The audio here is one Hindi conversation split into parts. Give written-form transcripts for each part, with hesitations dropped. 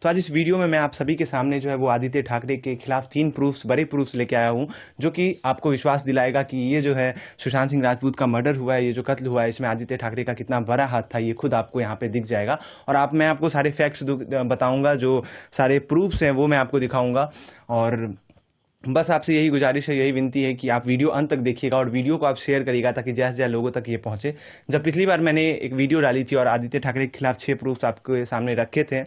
तो आज इस वीडियो में मैं आप सभी के सामने जो है वो आदित्य ठाकरे के खिलाफ 3 प्रूफ्स, बड़े प्रूफ्स लेके आया हूँ, जो कि आपको विश्वास दिलाएगा कि ये जो है सुशांत सिंह राजपूत का मर्डर हुआ है, ये जो कत्ल हुआ है, इसमें आदित्य ठाकरे का कितना बड़ा हाथ था, ये खुद आपको यहाँ पे दिख जाएगा। और मैं आपको सारे फैक्ट्स बताऊंगा, जो सारे प्रूफ्स हैं वो मैं आपको दिखाऊंगा। और बस आपसे यही गुजारिश है, यही विनती है कि आप वीडियो अंत तक देखिएगा और वीडियो को आप शेयर करिएगा, ताकि जैसे जैसे लोगों तक ये पहुंचे। जब पिछली बार मैंने एक वीडियो डाली थी और आदित्य ठाकरे के खिलाफ 6 प्रूफ्स आपके सामने रखे थे,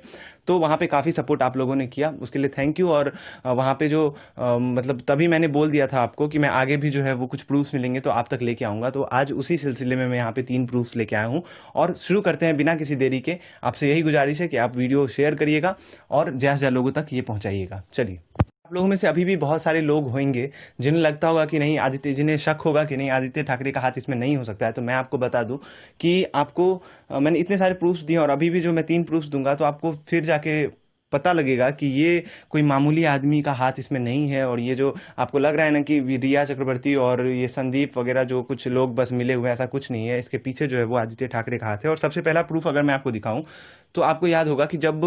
तो वहाँ पे काफ़ी सपोर्ट आप लोगों ने किया, उसके लिए थैंक यू। और वहाँ पे जो मतलब तभी मैंने बोल दिया था आपको कि मैं आगे भी जो है वो कुछ प्रूफ्स मिलेंगे तो आप तक लेके आऊँगा। तो आज उसी सिलसिले में मैं यहाँ पे 3 प्रूफ्स लेके आया हूँ और शुरू करते हैं बिना किसी देरी के। आपसे यही गुजारिश है कि आप वीडियो शेयर करिएगा और ज्यादा से ज्यादा लोगों तक ये पहुँचाइएगा। चलिए, आप लोगों में से अभी भी बहुत सारे लोग होंगे जिन्हें लगता होगा कि नहीं आदित्य, जिन्हें शक होगा कि नहीं आदित्य ठाकरे का हाथ इसमें नहीं हो सकता है। तो मैं आपको बता दूं कि आपको मैंने इतने सारे प्रूफ्स दिए और अभी भी जो मैं 3 प्रूफ्स दूंगा तो आपको फिर जाके पता लगेगा कि ये कोई मामूली आदमी का हाथ इसमें नहीं है। और ये जो आपको लग रहा है ना कि रिया चक्रवर्ती और ये संदीप वगैरह जो कुछ लोग बस मिले हुए, ऐसा कुछ नहीं है। इसके पीछे जो है वो आदित्य ठाकरे का हाथ है। और सबसे पहला प्रूफ अगर मैं आपको दिखाऊं तो आपको याद होगा कि जब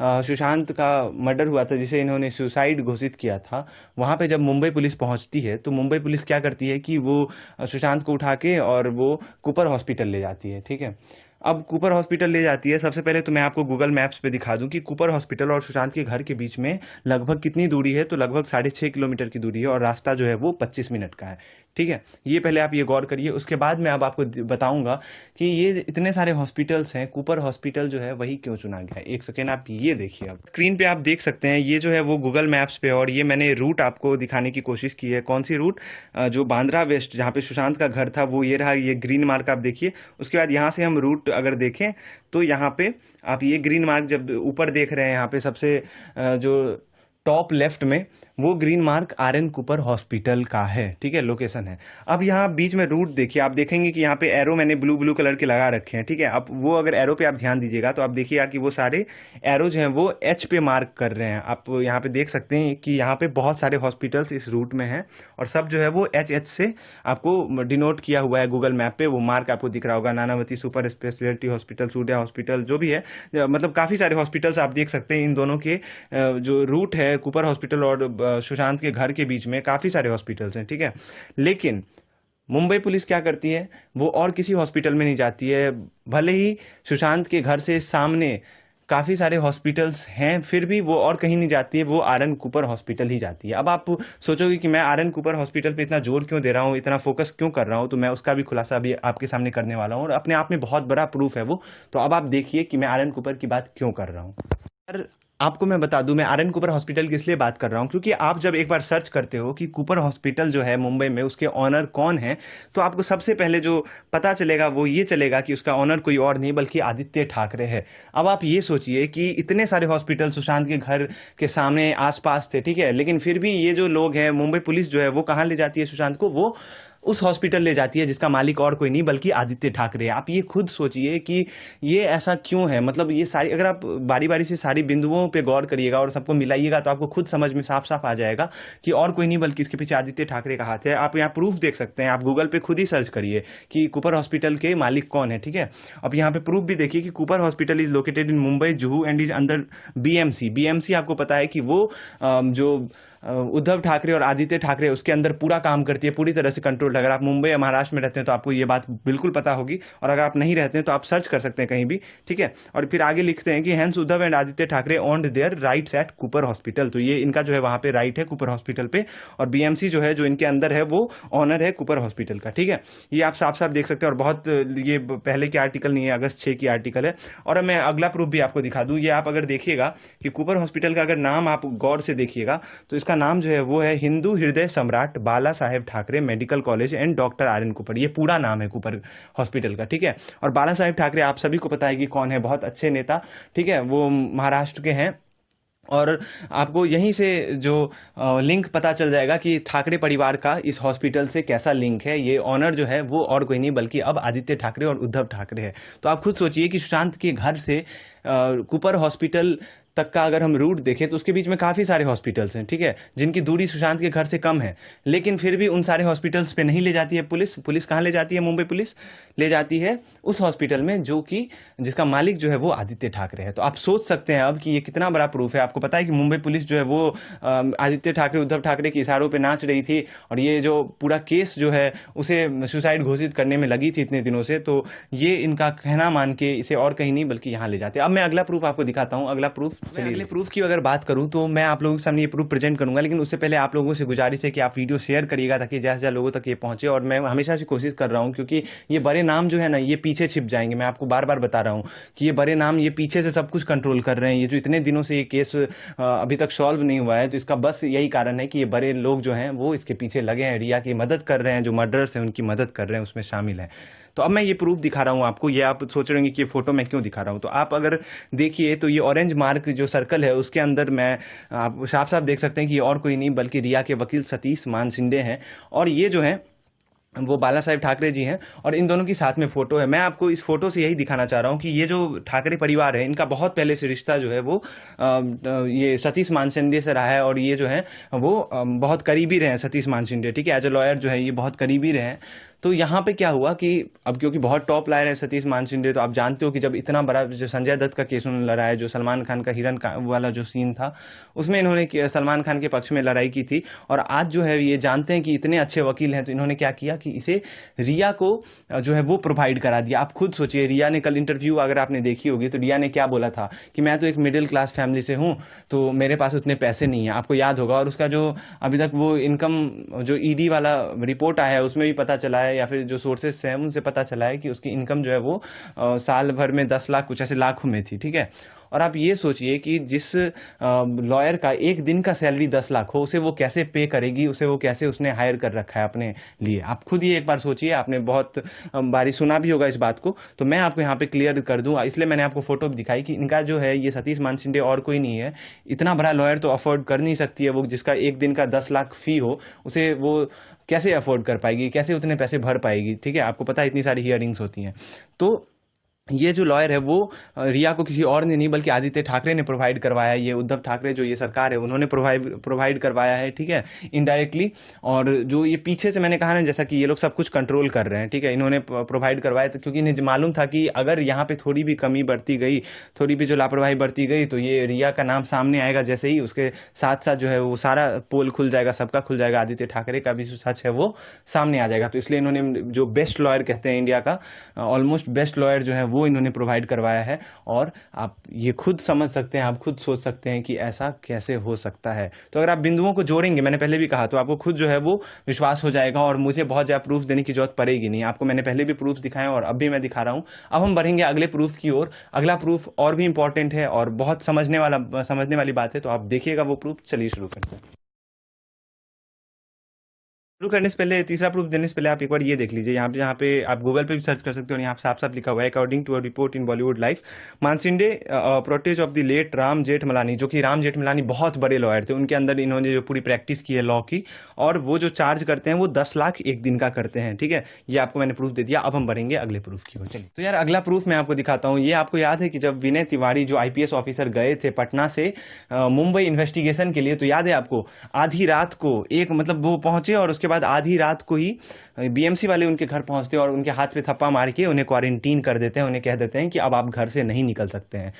सुशांत का मर्डर हुआ था, जिसे इन्होंने सुसाइड घोषित किया था, वहां पे जब मुंबई पुलिस पहुंचती है तो मुंबई पुलिस क्या करती है कि वो सुशांत को उठा के और वो कूपर हॉस्पिटल ले जाती है। ठीक है, अब कूपर हॉस्पिटल ले जाती है। सबसे पहले तो मैं आपको गूगल मैप्स पे दिखा दूं कि कूपर हॉस्पिटल और सुशांत के घर के बीच में लगभग कितनी दूरी है। तो लगभग 6.5 किलोमीटर की दूरी है और रास्ता जो है वो 25 मिनट का है। ठीक है, ये पहले आप ये गौर करिए। उसके बाद मैं अब आपको बताऊंगा कि ये इतने सारे हॉस्पिटल्स हैं, कूपर हॉस्पिटल जो है वही क्यों चुना गया है। एक सेकेंड, आप ये देखिए। अब स्क्रीन पे आप देख सकते हैं, ये जो है वो गूगल मैप्स पे, और ये मैंने रूट आपको दिखाने की कोशिश की है। कौन सी रूट? जो बांद्रा वेस्ट, जहाँ पे सुशांत का घर था, वो ये रहा, ये ग्रीन मार्क आप देखिए। उसके बाद यहाँ से हम रूट अगर देखें तो यहाँ पे आप ये ग्रीन मार्क जब ऊपर देख रहे हैं, यहाँ पे सबसे जो टॉप लेफ्ट में, वो Green Marc RN. Cooper hospital का है। ठीक है, लोकेशन है। अब यहाँ बीच में रूट देखिए, आप देखेंगे कि यहाँ पे एरो मैंने ब्लू ब्लू कलर के लगा रखे हैं। ठीक है, अब वो अगर एरो पे आप ध्यान दीजिएगा तो आप देखिएगा कि वो सारे एरो जो हैं वो एच पे मार्क कर रहे हैं। आप यहाँ पे देख सकते हैं कि यहाँ पे बहुत सारे हॉस्पिटल्स इस रूट में हैं और सब जो है वो एच से आपको डिनोट किया हुआ है गूगल मैप पे। वो मार्क आपको दिख रहा होगा, Nanavati super speciality hospital, Surya hospital, जो भी है। मतलब काफी सारे हॉस्पिटल्स आप देख सकते हैं। इन दोनों के जो रूट है कूपर हॉस्पिटल और सुशांत के घर के बीच में काफी सारे हॉस्पिटल्स हैं। ठीक है, लेकिन मुंबई पुलिस क्या करती है, वो और किसी हॉस्पिटल में नहीं जाती है। भले ही सुशांत के घर से सामने काफी सारे हॉस्पिटल्स हैं, फिर भी वो और कहीं नहीं जाती है, वो आर.एन. कूपर हॉस्पिटल ही जाती है। अब आप सोचोगे कि मैं आर.एन. कूपर हॉस्पिटल पे इतना जोर क्यों दे रहा हूँ, इतना फोकस क्यों कर रहा हूँ, तो मैं उसका भी खुलासा अभी आपके सामने करने वाला हूँ और अपने आप में बहुत बड़ा प्रूफ है वो। तो अब आप देखिए कि मैं आर.एन. कूपर की बात क्यों कर रहा हूँ। आपको मैं बता दूं, मैं आर.एन. कूपर हॉस्पिटल की इसलिए बात कर रहा हूं क्योंकि आप जब एक बार सर्च करते हो कि कूपर हॉस्पिटल जो है मुंबई में, उसके ऑनर कौन है, तो आपको सबसे पहले जो पता चलेगा वो ये चलेगा कि उसका ऑनर कोई और नहीं बल्कि आदित्य ठाकरे है। अब आप ये सोचिए कि इतने सारे हॉस्पिटल सुशांत के घर के सामने आसपास थे, ठीक है, लेकिन फिर भी ये जो लोग हैं, मुंबई पुलिस जो है वो कहाँ ले जाती है सुशांत को? वो उस हॉस्पिटल ले जाती है जिसका मालिक और कोई नहीं बल्कि आदित्य ठाकरे है। आप ये खुद सोचिए कि ये ऐसा क्यों है। मतलब ये सारी, अगर आप बारी बारी से सारी बिंदुओं पे गौर करिएगा और सबको मिलाइएगा तो आपको खुद समझ में साफ साफ आ जाएगा कि और कोई नहीं बल्कि इसके पीछे आदित्य ठाकरे का हाथ है। आप यहाँ प्रूफ देख सकते हैं, आप गूगल पे खुद ही सर्च करिए कि कूपर हॉस्पिटल के मालिक कौन है। ठीक है, अब यहाँ पे प्रूफ भी देखिए कि Cooper hospital is located in Mumbai Juhu and is under BMC. BMC आपको पता है कि वो जो उद्धव ठाकरे और आदित्य ठाकरे उसके अंदर पूरा काम करती है, पूरी तरह से कंट्रोल। अगर आप मुंबई या महाराष्ट्र में रहते हैं तो आपको ये बात बिल्कुल पता होगी, और अगर आप नहीं रहते हैं तो आप सर्च कर सकते हैं कहीं भी। ठीक है, और फिर आगे लिखते हैं कि hence Uddhav and Aditya Thackeray owned their rights at Cooper hospital. तो ये इनका जो है वहां पे राइट है कूपर हॉस्पिटल पे, और बीएमसी जो है जो इनके अंदर है वो ऑनर है कूपर हॉस्पिटल का। ठीक है, ये आप साफ साफ देख सकते हैं। और बहुत ये पहले की आर्टिकल नहीं है, अगस्त 6 की आर्टिकल है। और अब मैं अगला प्रूफ भी आपको दिखा दूं। ये आप अगर देखिएगा कि कूपर हॉस्पिटल का अगर नाम आप गौर से देखिएगा तो इसका नाम जो है वो है हिंदू हृदय सम्राट Bala Saheb Thackeray medical college and doctor R N. Cooper. ये पूरा नाम है कूपर हॉस्पिटल का। ठीक है, और बाला साहेब ठाकरे आप सभी को पता है कि कौन है, बहुत अच्छे नेता। ठीक है, वो महाराष्ट्र के हैं। और आपको यहीं से जो लिंक पता चल जाएगा कि ठाकरे परिवार का इस हॉस्पिटल से कैसा लिंक है। ये ऑनर जो है वो और कोई नहीं बल्कि अब आदित्य ठाकरे और उद्धव ठाकरे है। तो आप खुद सोचिए कि सुशांत के घर से कूपर हॉस्पिटल तक का अगर हम रूट देखें तो उसके बीच में काफ़ी सारे हॉस्पिटल्स हैं, ठीक है, जिनकी दूरी सुशांत के घर से कम है, लेकिन फिर भी उन सारे हॉस्पिटल्स पे नहीं ले जाती है पुलिस। पुलिस कहाँ ले जाती है? मुंबई पुलिस ले जाती है उस हॉस्पिटल में जो कि जिसका मालिक जो है वो आदित्य ठाकरे है। तो आप सोच सकते हैं अब कि ये कितना बड़ा प्रूफ है। आपको पता है कि मुंबई पुलिस जो है वो आदित्य ठाकरे, उद्धव ठाकरे के इशारों पे नाच रही थी, और ये जो पूरा केस जो है उसे सुसाइड घोषित करने में लगी थी इतने दिनों से। तो ये इनका कहना मान के इसे और कहीं नहीं बल्कि यहाँ ले जाते हैं। अब मैं अगला प्रूफ आपको दिखाता हूँ। अगला प्रूफ, चलिए अगले प्रूफ की अगर बात करूँ तो मैं आप लोगों के सामने ये प्रूफ प्रेजेंट करूंगा, लेकिन उससे पहले आप लोगों से गुजारिश है कि आप वीडियो शेयर करिएगा ताकि ज्यादा से ज्यादा लोगों तक ये पहुंचे। और मैं हमेशा से कोशिश कर रहा हूँ, क्योंकि ये बड़े नाम जो है ना ये पीछे छिप जाएंगे। मैं आपको बार बार बता रहा हूँ कि ये बड़े नाम ये पीछे से सब कुछ कंट्रोल कर रहे हैं। ये जो इतने दिनों से ये केस अभी तक सॉल्व नहीं हुआ है, तो इसका बस यही कारण है कि ये बड़े लोग जो हैं वो इसके पीछे लगे हैं, रिया की मदद कर रहे हैं, जो मर्डरर्स हैं उनकी मदद कर रहे हैं, उसमें शामिल है। तो अब मैं ये प्रूफ दिखा रहा हूँ आपको। ये आप सोच रहे होंगे कि ये फोटो मैं क्यों दिखा रहा हूँ, तो आप अगर देखिए तो ये ऑरेंज मार्क जो सर्कल है उसके अंदर मैं आप साफ साफ देख सकते हैं कि ये और कोई नहीं बल्कि रिया के वकील सतीश मानसिंडे हैं, और ये जो है वो बाला साहेब ठाकरे जी हैं, और इन दोनों की साथ में फोटो है। मैं आपको इस फोटो से यही दिखाना चाह रहा हूँ कि ये जो ठाकरे परिवार है इनका बहुत पहले से रिश्ता जो है वो ये सतीश मानसिंडे से रहा है, और ये जो है वो बहुत करीबी रहे हैं सतीश मानसिंडे, ठीक है, एज ए लॉयर जो है ये बहुत करीबी रहे हैं। तो यहाँ पे क्या हुआ कि अब क्योंकि बहुत टॉप लायर है सतीश मानसिंडे, तो आप जानते हो कि जब इतना बड़ा जो संजय दत्त का केस उन्होंने लड़ा है, जो सलमान खान का हिरन का वाला जो सीन था उसमें इन्होंने सलमान खान के पक्ष में लड़ाई की थी, और आज जो है ये जानते हैं कि इतने अच्छे वकील हैं, तो इन्होंने क्या किया कि इसे रिया को जो है वो प्रोवाइड करा दिया। आप खुद सोचिए, रिया ने कल इंटरव्यू अगर आपने देखी होगी तो रिया ने क्या बोला था कि मैं तो एक मिडिल क्लास फैमिली से हूँ, तो मेरे पास उतने पैसे नहीं है, आपको याद होगा। और उसका जो अभी तक वो इनकम जो ईडी वाला रिपोर्ट आया है उसमें भी पता चला है, या फिर जो सोर्सेस हैं उनसे पता चला है कि उसकी इनकम जो है वो साल भर में 10 लाख कुछ ऐसे लाखों में थी, ठीक है। और आप ये सोचिए कि जिस लॉयर का एक दिन का सैलरी 10 लाख हो, उसे वो कैसे पे करेगी, उसे वो कैसे उसने हायर कर रखा है अपने लिए। आप खुद ये एक बार सोचिए, आपने बहुत बारी सुना भी होगा इस बात को, तो मैं आपको यहाँ पे क्लियर कर दूं, इसलिए मैंने आपको फोटो भी दिखाई कि इनका जो है ये सतीश मानसिंडे और कोई नहीं है। इतना बड़ा लॉयर तो अफोर्ड कर नहीं सकती है वो, जिसका एक दिन का 10 लाख फी हो, उसे वो कैसे अफोर्ड कर पाएगी, कैसे उतने पैसे भर पाएगी, ठीक है। आपको पता है इतनी सारी हियरिंग्स होती हैं। तो ये जो लॉयर है वो रिया को किसी और ने नहीं बल्कि आदित्य ठाकरे ने प्रोवाइड करवाया है। ये उद्धव ठाकरे जो ये सरकार है उन्होंने प्रोवाइड करवाया है, ठीक है, इनडायरेक्टली। और जो ये पीछे से मैंने कहा ना, जैसा कि ये लोग सब कुछ कंट्रोल कर रहे हैं, ठीक है, इन्होंने प्रोवाइड करवाया था क्योंकि इन्हें मालूम था कि अगर यहाँ पे थोड़ी भी कमी बढ़ती गई, थोड़ी भी जो लापरवाही बढ़ती गई, तो ये रिया का नाम सामने आएगा जैसे ही, उसके साथ साथ जो है वो सारा पोल खुल जाएगा, सबका खुल जाएगा, आदित्य ठाकरे का भी जो सच है वो सामने आ जाएगा। तो इसलिए इन्होंने जो बेस्ट लॉयर कहते हैं इंडिया का, ऑलमोस्ट बेस्ट लॉयर जो है वो इन्होंने प्रोवाइड करवाया है। और आप ये खुद समझ सकते हैं, आप खुद सोच सकते हैं कि ऐसा कैसे हो सकता है। तो अगर आप बिंदुओं को जोड़ेंगे, मैंने पहले भी कहा, तो आपको खुद जो है वो विश्वास हो जाएगा, और मुझे बहुत ज़्यादा प्रूफ देने की जरूरत पड़ेगी नहीं। आपको मैंने पहले भी प्रूफ दिखाए और अब भी मैं दिखा रहा हूं। अब हम बढ़ेंगे अगले प्रूफ की ओर। अगला प्रूफ और भी इंपॉर्टेंट है और बहुत समझने वाली बात है, तो आप देखिएगा वो प्रूफ। चलिए शुरू करते हैं। शुरू करने से पहले, तीसरा प्रूफ देने से पहले आप एक बार ये देख लीजिए, यहाँ पे आप गूगल पे भी सर्च कर सकते हो, यहाँ पे साफ साफ लिखा हुआ है, according to a report in Bollywood life, Maneshinde protege of the late Ram Jethmalani, जो कि राम जेठमलानी बहुत बड़े लॉयर थे, उनके अंदर इन्होंने जो पूरी प्रैक्टिस की है लॉ की, और वो जो चार्ज करते हैं वो 10 लाख एक दिन का करते हैं, ठीक है। ये आपको मैंने प्रूफ दे दिया। अब हम बढ़ेंगे अगले प्रूफ की ओर। चलिए, तो यार अगला प्रूफ मैं आपको दिखाता हूँ। ये आपको याद है कि जब विनय तिवारी जो आईपीएस ऑफिसर गए थे पटना से मुंबई इन्वेस्टिगेशन के लिए, तो याद है आपको, आधी रात को एक मतलब वो पहुंचे और उसके बाद आधी रात को ही बीएमसी वाले उनके घर पहुंचते और उनके हाथ पे थप्पा मार के उन्हें क्वारंटीन कर देते हैं, उन्हें कह देते हैं कि अब आप घर से नहीं निकल सकते हैं।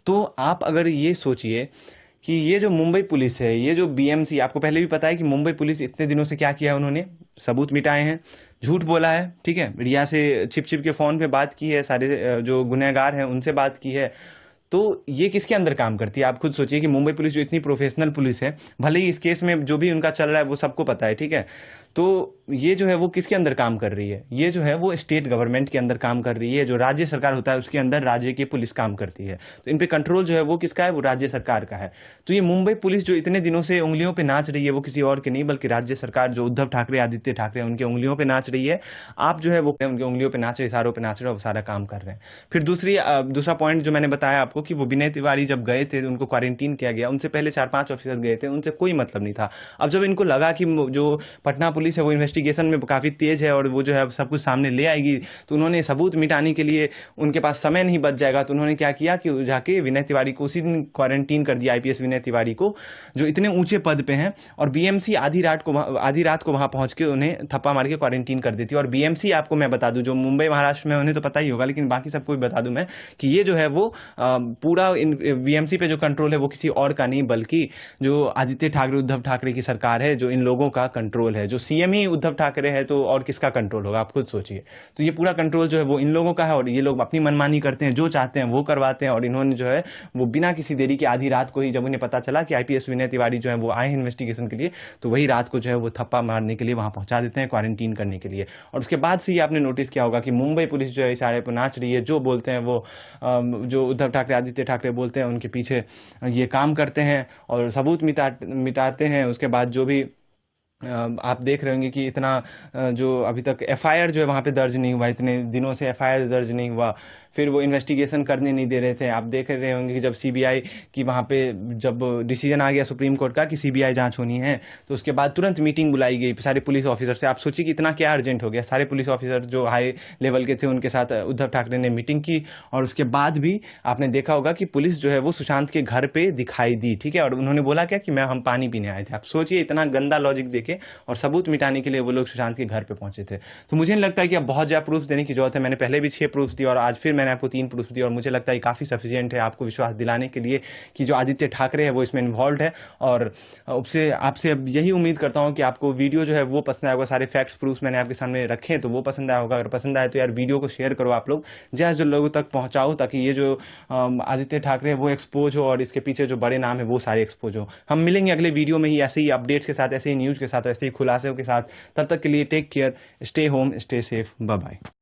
तो आप अगर ये सोचिए कि ये जो मुंबई पुलिस है, ये जो बीएमसी, आपको पहले भी पता है कि मुंबई पुलिस इतने दिनों से क्या किया है, उन्होंने सबूत मिटाए हैं, झूठ बोला है, ठीक है, रिया से छिप छिप के फोन पे बात की है, सारे जो गुनहगार हैं उनसे बात की है। तो ये किसके अंदर काम करती है? आप खुद सोचिए कि मुंबई पुलिस जो इतनी प्रोफेशनल पुलिस है, भले ही इस केस में जो भी उनका चल रहा है वो सबको पता है, ठीक है, तो ये जो है वो किसके अंदर काम कर रही है? ये जो है वो स्टेट गवर्नमेंट के अंदर काम कर रही है। जो राज्य सरकार होता है उसके अंदर राज्य की पुलिस काम करती है। तो इन पे कंट्रोल जो है वो किसका है? वो राज्य सरकार का है। तो ये मुंबई पुलिस जो इतने दिनों से उंगलियों पे नाच रही है, वो किसी और की नहीं बल्कि राज्य सरकार, जो उद्धव ठाकरे आदित्य ठाकरे उनके उंगलियों पे नाच रही है। आप जो है वो उनके उंगलियों पे नाच रहे, इशारों पे नाच रहे हो, वो सारा काम कर रहे हैं। फिर दूसरा पॉइंट जो मैंने बताया आपको आपको कि वो विनय तिवारी जब गए थे, उनको क्वारंटीन किया गया, उनसे पहले 4-5 ऑफिसर गए थे, उनसे कोई मतलब नहीं था। अब जब इनको लगा कि जो पटना पुलिस है वो इन्वेस्टिगेशन में काफ़ी तेज़ है और वो जो है अब सब कुछ सामने ले आएगी, तो उन्होंने सबूत मिटाने के लिए उनके पास समय नहीं बच जाएगा, तो उन्होंने क्या किया कि जाके विनय तिवारी को उसी दिन क्वारंटीन कर दिया, आईपीएस विनय तिवारी को, जो इतने ऊंचे पद पे हैं। और बीएमसी आधी रात को वहां पहुंच के उन्हें थप्पा मार के क्वारंटीन कर देती है। और बीएमसी आपको मैं बता दूं, जो मुंबई महाराष्ट्र में उन्हें तो पता ही होगा, लेकिन बाकी सबको भी बता दूं मैं कि ये जो है वो पूरा बीएमसी पे जो कंट्रोल है वो किसी और का नहीं, बल्कि जो आदित्य ठाकरे उद्धव ठाकरे की सरकार है, जो इन लोगों का कंट्रोल है। जो सीएम ही उद्धव ठाकरे है तो और किसका कंट्रोल होगा, आप खुद सोचिए। तो ये पूरा कंट्रोल जो है वो इन लोगों का है, और ये लोग अपनी मनमानी करते हैं, जो चाहते हैं वो करवाते हैं। और इन्होंने जो है वो बिना किसी देरी के आधी रात को ही, जब उन्हें पता चला कि आईपीएस विनय तिवारी जो है वो आए हैं इन्वेस्टिगेशन के लिए, तो वही रात को जो है वो थप्पा मारने के लिए वहां पहुंचा देते हैं, क्वारंटीन करने के लिए। और उसके बाद से ही आपने नोटिस किया होगा कि मुंबई पुलिस जो है इशारे पर नाच रही है, जो बोलते हैं वो जो उद्धव ठाकरे आदित्य ठाकरे बोलते हैं उनके पीछे ये काम करते हैं और सबूत मिटाते हैं। उसके बाद जो भी आप देख रहे होंगे कि इतना जो अभी तक एफआईआर जो है वहाँ पे दर्ज नहीं हुआ, इतने दिनों से एफआईआर दर्ज नहीं हुआ, फिर वो इन्वेस्टिगेशन करने नहीं दे रहे थे। आप देख रहे होंगे कि जब सीबीआई की वहाँ पे जब डिसीजन आ गया सुप्रीम कोर्ट का कि सीबीआई जांच होनी है, तो उसके बाद तुरंत मीटिंग बुलाई गई सारे पुलिस ऑफिसर से। आप सोचिए कि इतना क्या अर्जेंट हो गया। सारे पुलिस ऑफिसर जो हाई लेवल के थे उनके साथ उद्धव ठाकरे ने मीटिंग की, और उसके बाद भी आपने देखा होगा कि पुलिस जो है वो सुशांत के घर पे दिखाई दी, ठीक है। और उन्होंने बोला क्या कि हम पानी पीने आए थे। आप सोचिए इतना गंदा लॉजिक देके और सबूत मिटाने के लिए वो लोग सुशांत के घर पे पहुंचे थे। तो मुझे नहीं लगता है कि अब बहुत ज्यादा प्रूफ देने की जरूरत है। मैंने पहले भी 6 प्रूफ दिए और आज फिर मैंने आपको 3 प्रूफ दिए, और मुझे लगता है काफी सफिशिएंट है आपको विश्वास दिलाने के लिए कि जो आदित्य ठाकरे है वो इसमें इन्वॉल्व है। और उससे आपसे अब यही उम्मीद करता हूं कि आपको वीडियो जो है वो पसंद आएगा। सारे फैक्ट्स प्रूफ मैंने आपके सामने रखे हैं तो वो पसंद आया होगा। अगर पसंद आए तो यार वीडियो को शेयर करो, आप लोग ज्यादा जो लोगों तक पहुंचाओ, ताकि ये जो आदित्य ठाकरे है वो एक्सपोज हो और इसके पीछे जो बड़े नाम है वो सारे एक्सपोज हो। हम मिलेंगे अगले वीडियो में ही ऐसे ही अपडेट्स के साथ, ऐसे ही न्यूज के साथ, ऐसे ही खुलासों के साथ। तब तक के लिए take care, stay home, stay safe, bye bye.